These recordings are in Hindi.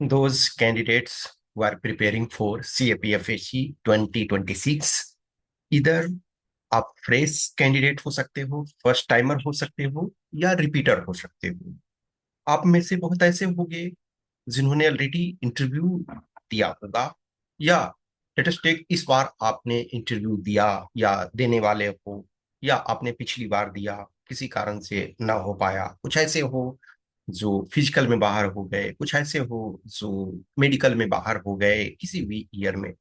those candidates who are preparing for CAPFHE 2026, इधर आप फ्रेश कैंडिडेट हो सकते हो, फर्स्ट टाइमर हो सकते हो, या रिपीटर हो सकते हो। आप में से बहुत ऐसे होंगे जिन्होंने ऑलरेडी इंटरव्यू दिया होगा, या लेट अस टेक इस बार आपने इंटरव्यू दिया या देने वाले हो, या आपने पिछली बार दिया, किसी कारण से ना हो पाया। कुछ ऐसे हो जो फिजिकल में बाहर हो गए, कुछ ऐसे हो जो मेडिकल में बाहर हो गए किसी भी ईयर में।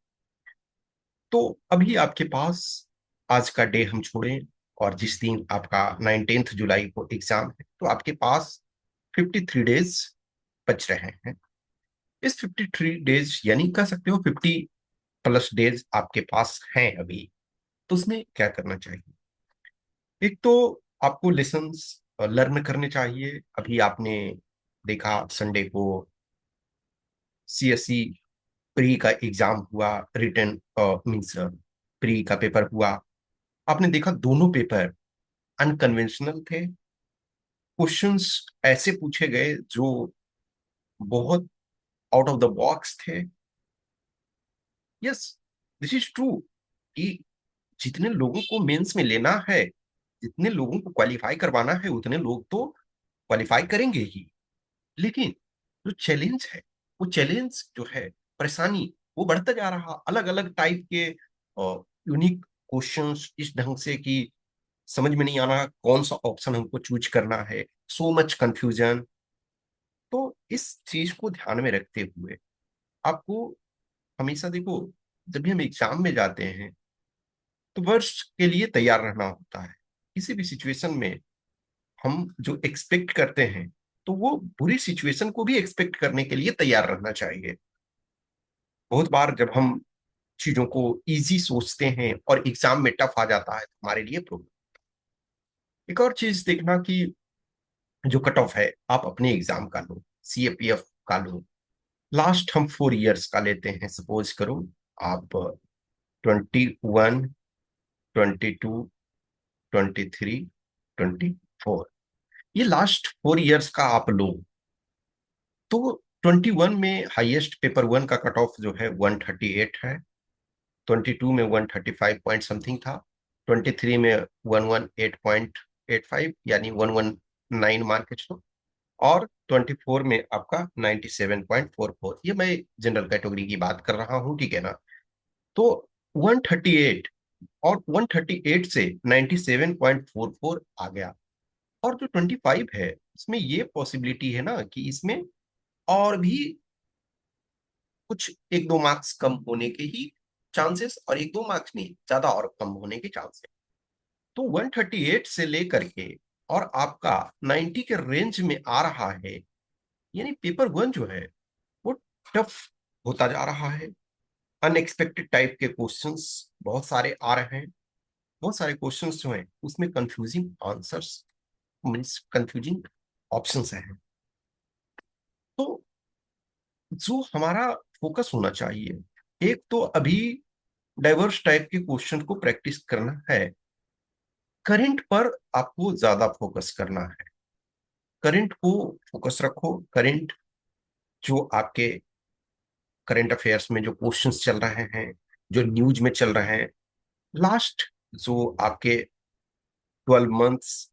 तो अभी आपके पास आज का डे हम छोड़ें, और जिस दिन आपका 19 जुलाई को एग्जाम है, तो आपके पास 53 डेज बच रहे हैं। इस 53 डेज यानी कह सकते हो 50+ डेज आपके पास हैं अभी। तो उसमें क्या करना चाहिए? एक तो आपको लेसन्स लर्न करने चाहिए। अभी आपने देखा संडे को CSE प्री का एग्जाम हुआ, रिटर्न मीन्स प्री का पेपर हुआ। आपने देखा दोनों पेपर अनकन्वेंशनल थे। क्वेश्चंस ऐसे पूछे गए जो बहुत आउट ऑफ द बॉक्स थे। यस, दिस इज ट्रू कि जितने लोगों को मेंस में लेना है, जितने लोगों को क्वालिफाई करवाना है, उतने लोग तो क्वालिफाई करेंगे ही। लेकिन जो चैलेंज है, वो चैलेंज जो है, परेशानी, वो बढ़ता जा रहा। अलग अलग टाइप के यूनिक क्वेश्चंस इस ढंग से कि समझ में नहीं आना कौन सा ऑप्शन हमको चूज करना है। So much confusion. तो इस चीज को ध्यान में रखते हुए आपको हमेशा देखो, जब भी हम एग्जाम में जाते हैं तो वर्ष के लिए तैयार रहना होता है। किसी भी सिचुएशन में हम जो एक्सपेक्ट करते हैं, तो वो बुरी सिचुएशन को भी एक्सपेक्ट करने के लिए तैयार रहना चाहिए। बहुत बार जब हम चीजों को इजी सोचते हैं और एग्जाम में टफ आ जाता है, तो हमारे लिए प्रॉब्लम। एक और चीज देखना कि जो कट ऑफ है आप अपने एग्जाम का लो, CAPF का लो। लास्ट हम 4 इयर्स का लेते हैं। सपोज करो आप 21, 22, 23, 24, ये लास्ट 4 इयर्स का आप लो। तो 21 में हाईएस्ट पेपर वन का कट ऑफ जो है 138 है। 22 में 135 पॉइंट समथिंग था। 23 में 118.85 यानी 119 मान के चलो। और 24 में आपका 97.44। ये मैं जनरल कैटेगरी की बात कर रहा हूँ, ठीक है ना? तो 138, और 138 से 97.44 आ गया। और जो 25 है, इसमें ये पॉसिबिलिटी है ना कि इसमें और भी कुछ एक दो मार्क्स कम होने के ही चांसेस, और एक दो मार्क्स नहीं, ज्यादा और कम होने के चांसेस। तो 138 से लेकर के और आपका 90 के रेंज में आ रहा है, यानी पेपर वन जो है वो टफ होता जा रहा है। अनएक्सपेक्टेड टाइप के क्वेश्चंस बहुत सारे आ रहे हैं। बहुत सारे क्वेश्चंस जो हैं उसमें confusing answers, means confusing options हैं। तो जो हमारा फोकस होना चाहिए, एक तो अभी डाइवर्स टाइप के क्वेश्चन को प्रैक्टिस करना है। करंट पर आपको ज्यादा फोकस करना है। करंट को फोकस रखो। करंट जो आपके करंट अफेयर्स में जो क्वेश्चंस चल रहे हैं, जो न्यूज में चल रहे हैं, लास्ट जो आपके 12 मंथ्स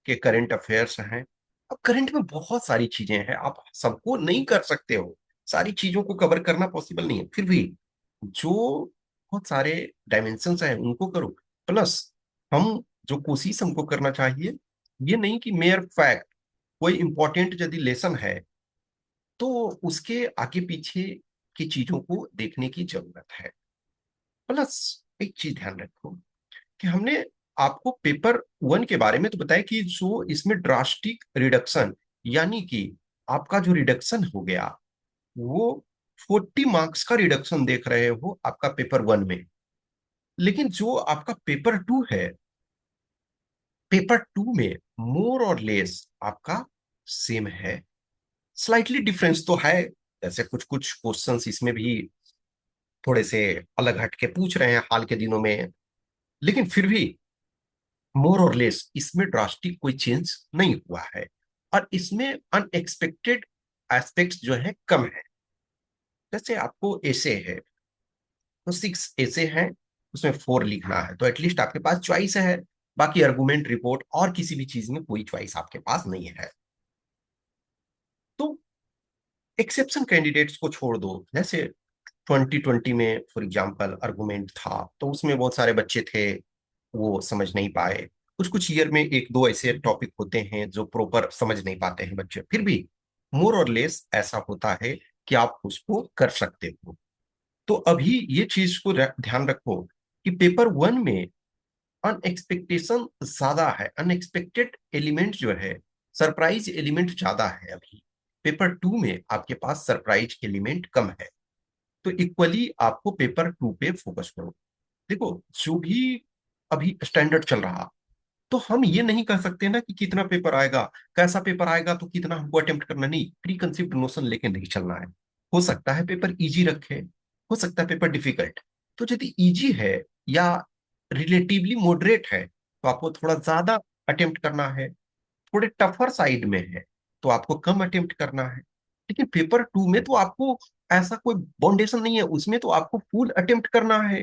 के करंट अफेयर्स हैं। अब करंट में बहुत सारी चीजें हैं, आप सबको नहीं कर सकते हो, सारी चीजों को कवर करना पॉसिबल नहीं है। फिर भी जो बहुत सारे डायमेंशंस हैं उनको करो। प्लस हम जो कोशिश हमको करना चाहिए, ये नहीं कि मेयर फैक्ट कोई इंपॉर्टेंट यदि लेसन है तो उसके आगे पीछे की चीजों को देखने की जरूरत है। प्लस एक चीज ध्यान रखो कि हमने आपको पेपर वन के बारे में तो बताया कि जो इसमें ड्रास्टिक रिडक्शन, यानी कि आपका जो रिडक्शन हो गया वो 40 मार्क्स का रिडक्शन देख रहे हो आपका पेपर वन में। लेकिन जो आपका पेपर टू है, पेपर टू में मोर और लेस आपका सेम है। स्लाइटली डिफरेंस तो है, जैसे कुछ कुछ क्वेश्चंस इसमें भी थोड़े से अलग हट के पूछ रहे हैं हाल के दिनों में। लेकिन फिर भी मोर और लेस इसमें ड्रास्टिक कोई चेंज नहीं हुआ है। और इसमें अनएक्सपेक्टेड एस्पेक्ट्स जो है कम है। जैसे आपको एसे है तो 6 एसे हैं, उसमें 4 लिखना है, तो एटलीस्ट आपके पास चॉइस है। बाकी आर्गुमेंट, रिपोर्ट और किसी भी चीज में कोई चॉइस आपके पास नहीं है। तो एक्सेप्शन कैंडिडेट्स को छोड़ दो। जैसे 2020 में फॉर एग्जांपल आर्गुमेंट था, तो उसमें बहुत सारे बच्चे थे, वो समझ नहीं पाए। कुछ कुछ ईयर में एक दो ऐसे टॉपिक होते हैं जो प्रॉपर समझ नहीं पाते हैं बच्चे, फिर भी मोर और लेस ऐसा होता है कि आप उसको कर सकते हो। तो अभी ये चीज को ध्यान रखो कि पेपर वन में अनएक्सपेक्टेशन ज्यादा है, अनएक्सपेक्टेड एलिमेंट जो है, सरप्राइज एलिमेंट ज्यादा है। अभी पेपर टू में आपके पास सरप्राइज एलिमेंट कम है। तो इक्वली आपको पेपर टू पे फोकस करो। देखो, जो भी अभी स्टैंडर्ड चल रहा, तो हम ये नहीं कह सकते ना कि कितना पेपर आएगा, कैसा पेपर आएगा तो कितना हमको अटेम्प्ट करना, नहीं, प्री कंसीप्ट नोशन लेके नहीं चलना है। हो सकता है पेपर इजी रखे, हो सकता है पेपर डिफिकल्ट। तो यदि इजी है या रिलेटिवली मॉडरेट है तो आपको थोड़ा ज्यादा अटेम्प्ट करना है। थोड़े टफर साइड में है तो आपको कम अटेम्प्ट करना है। लेकिन पेपर टू में तो आपको ऐसा कोई बाउंडेशन नहीं है, उसमें तो आपको फुल अटेम्प्ट करना है।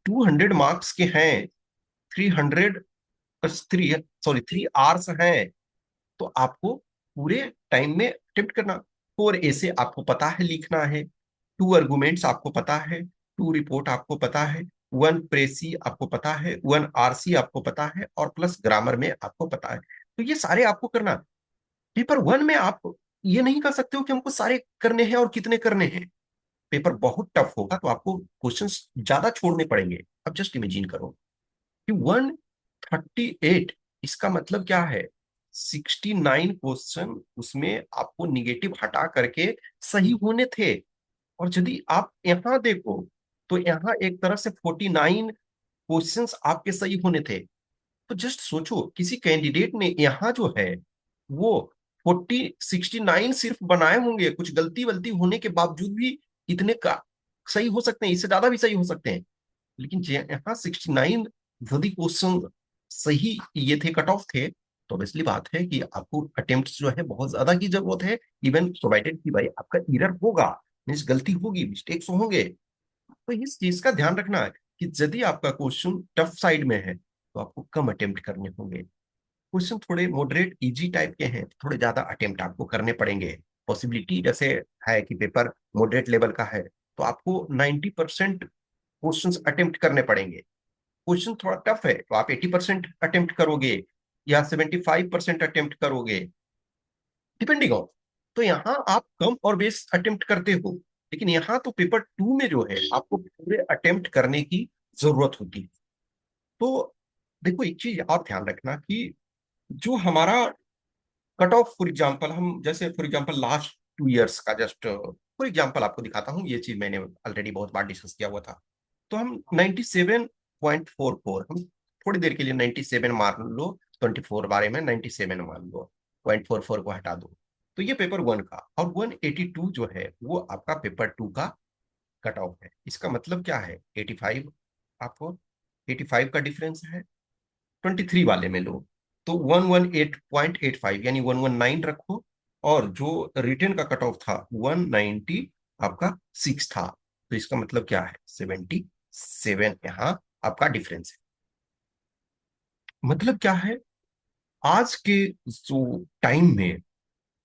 200 मार्क्स के हैं, 300, थ्री, सॉरी 3 आवर्स हैं, तो आपको पूरे टाइम में अटेम्प्ट करना। 4 ऐसे आपको पता है लिखना है, 2 आर्गुमेंट्स आपको पता है, 2 रिपोर्ट आपको पता है, 1 प्रेसी आपको पता है, 1 आरसी आपको पता है, और प्लस ग्रामर में आपको पता है। तो ये सारे आपको करना। पेपर वन में आप ये नहीं कर सकते हो कि हमको सारे करने हैं और कितने करने हैं। पेपर बहुत टफ होगा तो आपको क्वेश्चंस ज्यादा छोड़ने पड़ेंगे। अब जस्ट इमेजिन करो कि 138, इसका मतलब क्या है, 69 क्वेश्चन उसमें आपको निगेटिव हटा करके सही होने थे। और यदि आप यहां देखो तो यहाँ एक तरह से 49 क्वेश्चंस आपके सही होने थे। तो जस्ट सोचो, किसी कैंडिडेट ने यहाँ जो है वो 69 सिर्फ बनाए होंगे, कुछ गलती वलती होने के बावजूद भी इतने का सही हो सकते हैं, इससे ज्यादा भी सही हो सकते हैं। लेकिन यहाँ 69 यदि क्वेश्चन सही ये थे, कट ऑफ थे, तो ऑब्वियसली बात है कि आपको अटेम्प्ट जो है बहुत ज्यादा की जरूरत है। इवन प्रोवाइडेड कि भाई आपका एरर होगा, मीन्स गलती होगी, मिस्टेक्स होंगे। तो इस चीज का ध्यान रखना है कि यदि आपका क्वेश्चन टफ साइड में है तो आपको कम अटेम्प्ट करने होंगे। क्वेश्चन थोड़े मॉडरेट इजी टाइप के हैं, थोड़े ज्यादा अटेम्प्ट आपको करने पड़ेंगे। पॉसिबिलिटी जैसे है कि पेपर मॉडरेट लेवल का है तो आपको 90% क्वेश्चन अटेम्प्ट करने पड़ेंगे। क्वेश्चन थोड़ा टफ है तो आप 80% अटेम्प्ट करोगे या 75% अटेम्प्ट करोगे, डिपेंडिंग ऑन। तो यहाँ आप कम और बेस अटेम्प्ट करते हो, लेकिन यहाँ तो पेपर टू में जो है आपको पूरे अटेम्प्ट करने की जरूरत होती है। तो देखो, एक चीज और ध्यान रखना कि जो हमारा कट ऑफ, फॉर एग्जाम्पल हम जैसे फॉर एग्जाम्पल लास्ट 2 इयर्स का जस्ट फॉर एग्जाम्पल आपको दिखाता हूँ, ये चीज मैंने ऑलरेडी बहुत बार डिस्कस किया हुआ था। तो हम 97.44, हम थोड़ी देर के लिए 97 मान लो, 24 बारे में 97 मान लो, 0.44 को हटा दो। तो ये पेपर वन का, और 182 जो है वो आपका पेपर टू का कट ऑफ है। इसका मतलब क्या है, 85, आपको 85 का डिफरेंस है। 23 वाले में लो तो 118.85 यानी 119 रखो, और जो रिटेन का कट ऑफ था 190, आपका 6 था। तो इसका मतलब क्या है, 77 यहाँ आपका डिफरेंस है। मतलब क्या है, आज के जो टाइम में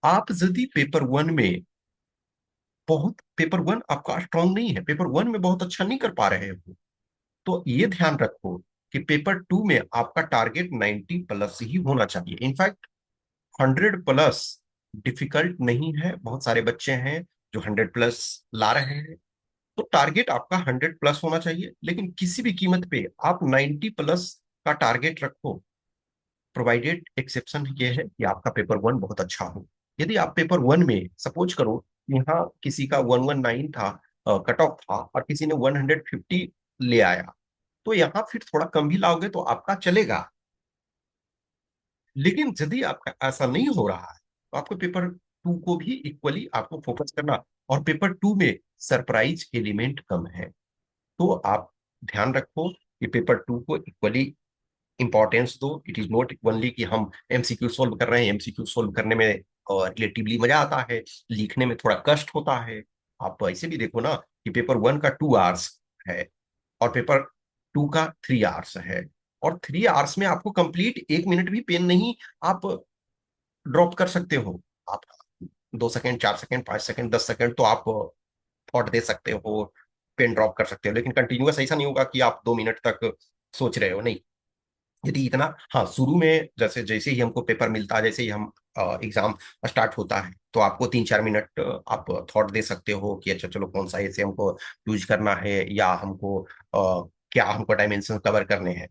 आप यदि पेपर वन में बहुत, पेपर वन आपका स्ट्रांग नहीं है, पेपर वन में बहुत अच्छा नहीं कर पा रहे हो, तो ये ध्यान रखो कि पेपर टू में आपका टारगेट 90 प्लस ही होना चाहिए। इनफैक्ट 100 प्लस डिफिकल्ट नहीं है, बहुत सारे बच्चे हैं जो 100 प्लस ला रहे हैं। तो टारगेट आपका 100 प्लस होना चाहिए, लेकिन किसी भी कीमत पे आप 90 प्लस का टारगेट रखो। प्रोवाइडेड एक्सेप्शन ये है कि आपका पेपर वन बहुत अच्छा हो। यदि आप पेपर वन में सपोज करो, यहाँ किसी का 119 था, कट ऑफ था, और किसी ने 150 ले आया, तो यहाँ फिर थोड़ा कम भी लाओगे तो आपका चलेगा। लेकिन यदि आपका ऐसा नहीं हो रहा है तो आपको पेपर टू को भी इक्वली आपको फोकस करना। और पेपर टू में सरप्राइज एलिमेंट कम है, तो आप ध्यान रखो कि पेपर टू को इक्वली इंपॉर्टेंस दो। इट इज नॉट ओनली कि हम एमसीक्यू सोल्व कर रहे हैं, एमसीक्यू सोल्व करने में रिलेटिवली मजा आता है, लिखने में थोड़ा कष्ट होता है। आप ऐसे भी देखो ना कि पेपर वन का 2 आवर्स है और पेपर टू का 3 आवर्स है, और 3 आवर्स में आपको कंप्लीट 1 मिनट भी पेन नहीं आप ड्रॉप कर सकते हो। आप 2 सेकेंड, 4 सेकेंड, 5 सेकेंड, 10 सेकेंड तो आप थॉट दे सकते हो, पेन ड्रॉप कर सकते हो, लेकिन कंटिन्यूअस ऐसा नहीं होगा कि आप 2 मिनट तक सोच रहे हो, नहीं। यदि इतना, हाँ, शुरू में जैसे जैसे ही हमको पेपर मिलता है, जैसे ही हम एग्जाम स्टार्ट होता है, तो आपको 3-4 मिनट आप थॉट दे सकते हो कि अच्छा चलो कौन सा ऐसे हमको यूज करना है, या हमको क्या हमको डायमेंशन कवर करने हैं।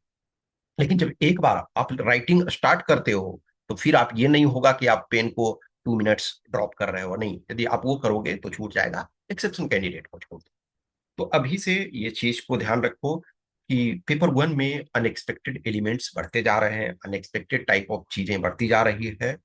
लेकिन जब एक बार आप राइटिंग स्टार्ट करते हो, तो फिर आप ये नहीं होगा कि आप पेन को 2 मिनट्स ड्रॉप कर रहे हो, नहीं। यदि आप वो करोगे तो छूट जाएगा, एक्सेप्शन कैंडिडेट को छोड़। तो अभी से ये चीज को ध्यान रखो कि पेपर वन में अनएक्सपेक्टेड एलिमेंट्स बढ़ते जा रहे हैं, अनएक्सपेक्टेड टाइप ऑफ चीजें बढ़ती जा रही है।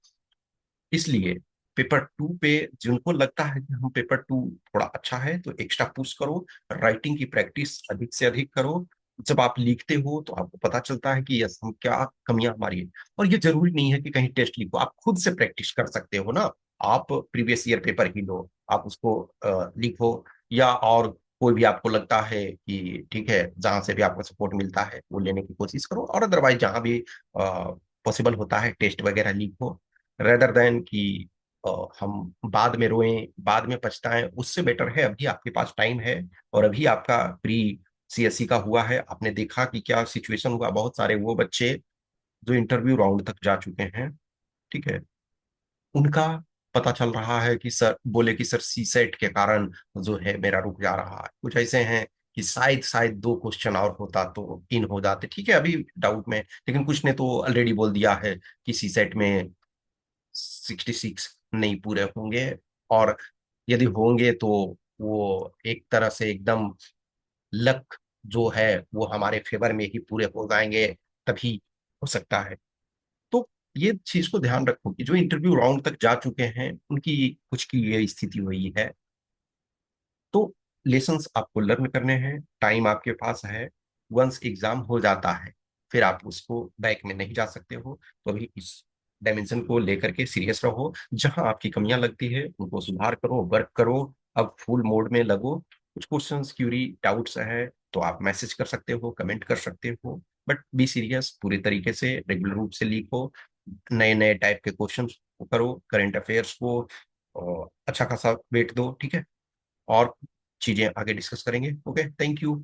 इसलिए पेपर टू पे जिनको लगता है कि हम पेपर टू थोड़ा अच्छा है, तो एक्स्ट्रा पुश करो, राइटिंग की प्रैक्टिस अधिक से अधिक करो। जब आप लिखते हो तो आपको पता चलता है कि यस, हम क्या कमियां हमारी है। और ये जरूरी नहीं है कि कहीं टेस्ट लिखो, आप खुद से प्रैक्टिस कर सकते हो ना। आप प्रीवियस ईयर पेपर ही लो, आप उसको लिखो, या और कोई भी आपको लगता है कि ठीक है, जहां से भी आपको सपोर्ट मिलता है वो लेने की कोशिश करो, और अदरवाइज जहां भी पॉसिबल होता है टेस्ट वगैरह लिखो, रेदर देन कि हम बाद में रोएं, बाद में पछताएं। उससे बेटर है अभी आपके पास टाइम है, और अभी आपका प्री सीएससी का हुआ है, आपने देखा कि क्या सिचुएशन हुआ। बहुत सारे वो बच्चे जो इंटरव्यू राउंड तक जा चुके हैं, ठीक है, उनका पता चल रहा है कि सर बोले कि सर सी सेट के कारण जो है मेरा रुक जा रहा है। कुछ ऐसे हैं कि शायद शायद 2 क्वेश्चन और होता तो इन हो जाते, ठीक है, अभी डाउट में। लेकिन कुछ ने तो ऑलरेडी बोल दिया है कि सी सेट में 66 नहीं पूरे होंगे, और यदि होंगे तो वो एक तरह से एकदम लक जो है वो हमारे फेवर में ही पूरे हो जाएंगे, तभी हो सकता है। तो ये चीज को ध्यान रखो कि जो इंटरव्यू राउंड तक जा चुके हैं उनकी कुछ की ये स्थिति हुई है। तो लेसन्स आपको लर्न करने हैं, टाइम आपके पास है। वंस एग्जाम हो जाता है, फिर आप उसको बैक में नहीं जा सकते हो। तो अभी इस डायमेंशन को लेकर के सीरियस रहो, जहां आपकी कमियां लगती है उनको सुधार करो, वर्क करो। अब फुल मोड में लगो। कुछ क्वेश्चंस, क्यूरी, डाउट्स है तो आप मैसेज कर सकते हो, कमेंट कर सकते हो, बट बी सीरियस, पूरे तरीके से रेगुलर रूप से लिखो, नए नए टाइप के क्वेश्चन करो, करेंट अफेयर्स को अच्छा खासा वेट दो, ठीक है। और चीजें आगे डिस्कस करेंगे। Okay, thank you.